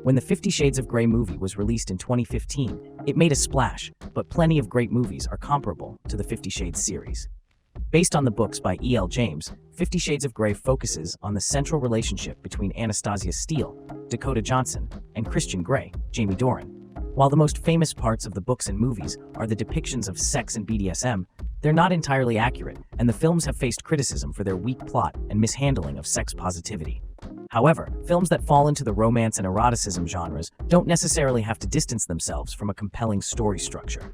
When the 50 Shades of Grey movie was released in 2015, it made a splash, but plenty of great movies are comparable to the 50 Shades series. Based on the books by E.L. James, 50 Shades of Grey focuses on the central relationship between Anastasia Steele, Dakota Johnson, and Christian Grey, Jamie Dornan. While the most famous parts of the books and movies are the depictions of sex and BDSM, they're not entirely accurate, and the films have faced criticism for their weak plot and mishandling of sex positivity. However, films that fall into the romance and eroticism genres don't necessarily have to distance themselves from a compelling story structure.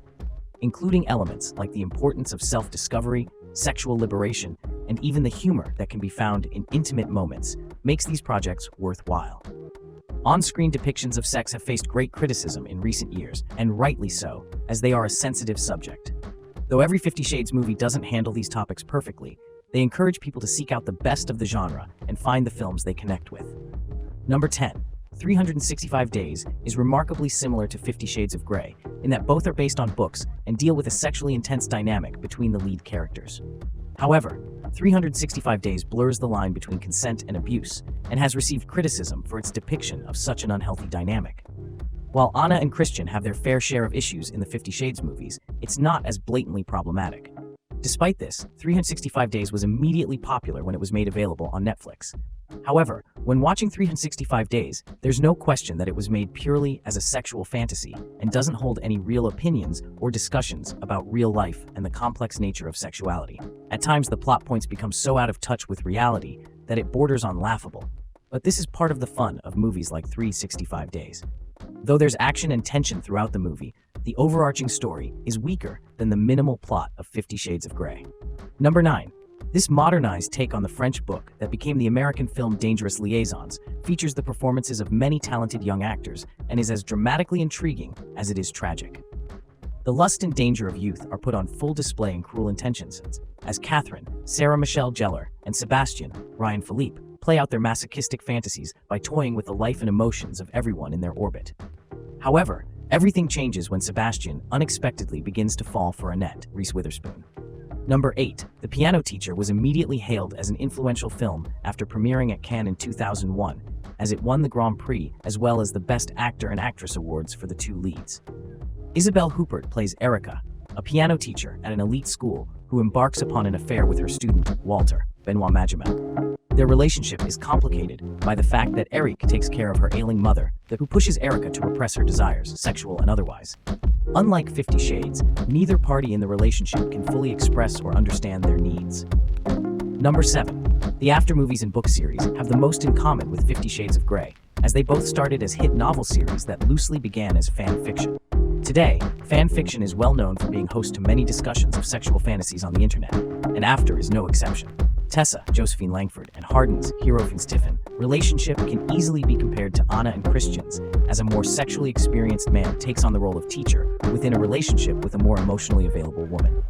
Including elements like the importance of self-discovery, sexual liberation, and even the humor that can be found in intimate moments makes these projects worthwhile. On-screen depictions of sex have faced great criticism in recent years, and rightly so, as they are a sensitive subject. Though every 50 Shades movie doesn't handle these topics perfectly, they encourage people to seek out the best of the genre and find the films they connect with. Number 10. 365 Days is remarkably similar to 50 Shades of Grey in that both are based on books and deal with a sexually intense dynamic between the lead characters. However, 365 Days blurs the line between consent and abuse and has received criticism for its depiction of such an unhealthy dynamic. While Anna and Christian have their fair share of issues in the 50 Shades movies, it's not as blatantly problematic. Despite this, 365 Days was immediately popular when it was made available on Netflix. However, when watching 365 Days, there's no question that it was made purely as a sexual fantasy and doesn't hold any real opinions or discussions about real life and the complex nature of sexuality. At times, the plot points become so out of touch with reality that it borders on laughable. But this is part of the fun of movies like 365 Days. Though there's action and tension throughout the movie, the overarching story is weaker than the minimal plot of 50 Shades of Grey. Number 9. This modernized take on the French book that became the American film Dangerous Liaisons features the performances of many talented young actors and is as dramatically intriguing as it is tragic. The lust and danger of youth are put on full display in Cruel Intentions, as Catherine, Sarah Michelle Gellar, and Sebastian, Ryan Philippe, play out their masochistic fantasies by toying with the life and emotions of everyone in their orbit. However, everything changes when Sebastian unexpectedly begins to fall for Annette, Reese Witherspoon. Number 8. The Piano Teacher was immediately hailed as an influential film after premiering at Cannes in 2001, as it won the Grand Prix as well as the Best Actor and Actress awards for the two leads. Isabelle Huppert plays Erica, a piano teacher at an elite school who embarks upon an affair with her student, Walter, Benoit Magimel. Their relationship is complicated by the fact that Eric takes care of her ailing mother, who pushes Erica to repress her desires, sexual and otherwise. Unlike 50 Shades, neither party in the relationship can fully express or understand their needs. Number 7. The aftermovies and book series have the most in common with 50 Shades of Grey, as they both started as hit novel series that loosely began as fan fiction. Today, fan fiction is well known for being host to many discussions of sexual fantasies on the internet, and After is no exception. Tessa, Josephine Langford, and Hardin's, Hero Fin's Tiffin, relationship can easily be compared to Anna and Christian's, as a more sexually experienced man takes on the role of teacher within a relationship with a more emotionally available woman.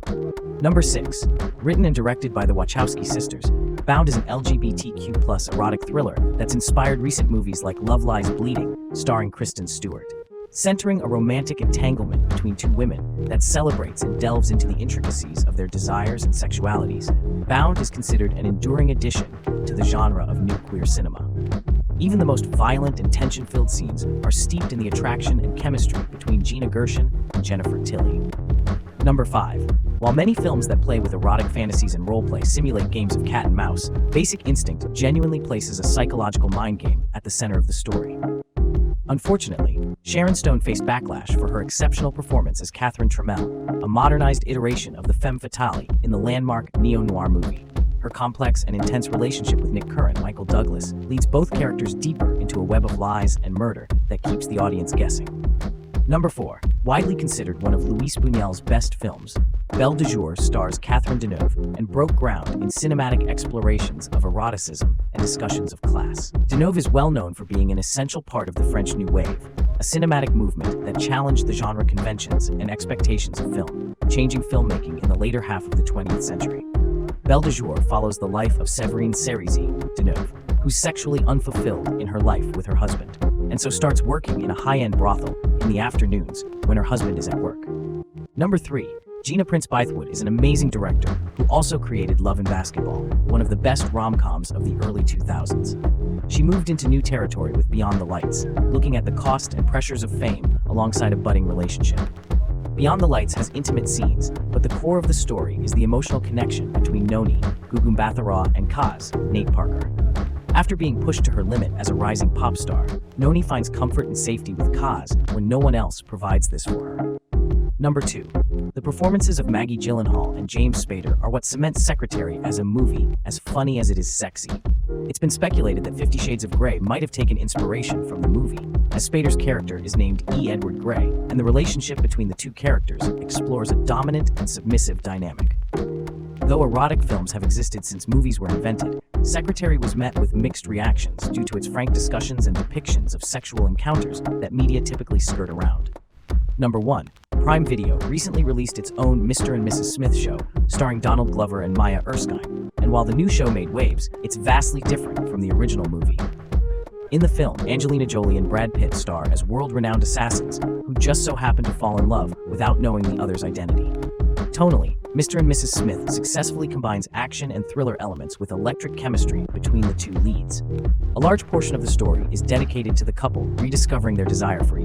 Number 6. Written and directed by the Wachowski sisters, Bound is an LGBTQ+ erotic thriller that's inspired recent movies like Love Lies Bleeding, starring Kristen Stewart. Centering a romantic entanglement between two women that celebrates and delves into the intricacies of their desires and sexualities, Bound is considered an enduring addition to the genre of new queer cinema. Even the most violent and tension-filled scenes are steeped in the attraction and chemistry between Gina Gershon and Jennifer Tilly. Number 5. While many films that play with erotic fantasies and roleplay simulate games of cat and mouse, Basic Instinct genuinely places a psychological mind game at the center of the story. Unfortunately, Sharon Stone faced backlash for her exceptional performance as Catherine Trammell, a modernized iteration of the femme fatale in the landmark neo-noir movie. Her complex and intense relationship with Nick Curran, Michael Douglas, leads both characters deeper into a web of lies and murder that keeps the audience guessing. Number 4. Widely considered one of Luis Buñuel's best films, Belle de Jour stars Catherine Deneuve and broke ground in cinematic explorations of eroticism and discussions of class. Deneuve is well known for being an essential part of the French New Wave, a cinematic movement that challenged the genre conventions and expectations of film, changing filmmaking in the later half of the 20th century. Belle de Jour follows the life of Séverine Cerisy Deneuve, who's sexually unfulfilled in her life with her husband, and so starts working in a high-end brothel in the afternoons when her husband is at work. Number 3. Gina Prince Bythewood is an amazing director who also created Love and Basketball, one of the best rom-coms of the early 2000s. She moved into new territory with Beyond the Lights, looking at the cost and pressures of fame alongside a budding relationship. Beyond the Lights has intimate scenes, but the core of the story is the emotional connection between Noni, Gugu Mbatha-Raw, and Kaz, Nate Parker. After being pushed to her limit as a rising pop star, Noni finds comfort and safety with Kaz when no one else provides this for her. Number 2. The performances of Maggie Gyllenhaal and James Spader are what cements Secretary as a movie as funny as it is sexy. It's been speculated that 50 Shades of Grey might have taken inspiration from the movie, as Spader's character is named E. Edward Grey, and the relationship between the two characters explores a dominant and submissive dynamic. Though erotic films have existed since movies were invented, Secretary was met with mixed reactions due to its frank discussions and depictions of sexual encounters that media typically skirt around. Number 1. Prime Video recently released its own Mr. and Mrs. Smith show, starring Donald Glover and Maya Erskine, and while the new show made waves, it's vastly different from the original movie. In the film, Angelina Jolie and Brad Pitt star as world-renowned assassins who just so happen to fall in love without knowing the other's identity. Tonally, Mr. and Mrs. Smith successfully combines action and thriller elements with electric chemistry between the two leads. A large portion of the story is dedicated to the couple rediscovering their desire for each other.